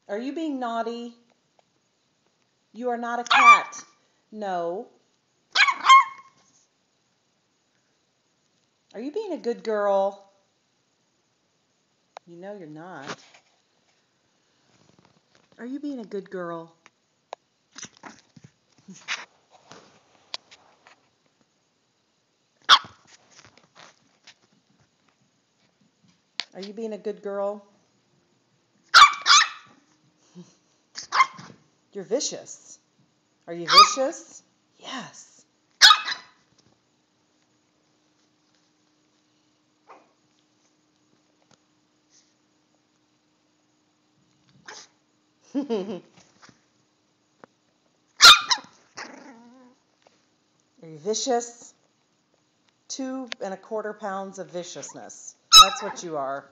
Are you being naughty? You are not a cat. No. Are you being a good girl? You know you're not. Are you being a good girl? Are you being a good girl? You're vicious. Are you vicious? Yes. Are you vicious? 2¼ pounds of viciousness. That's what you are.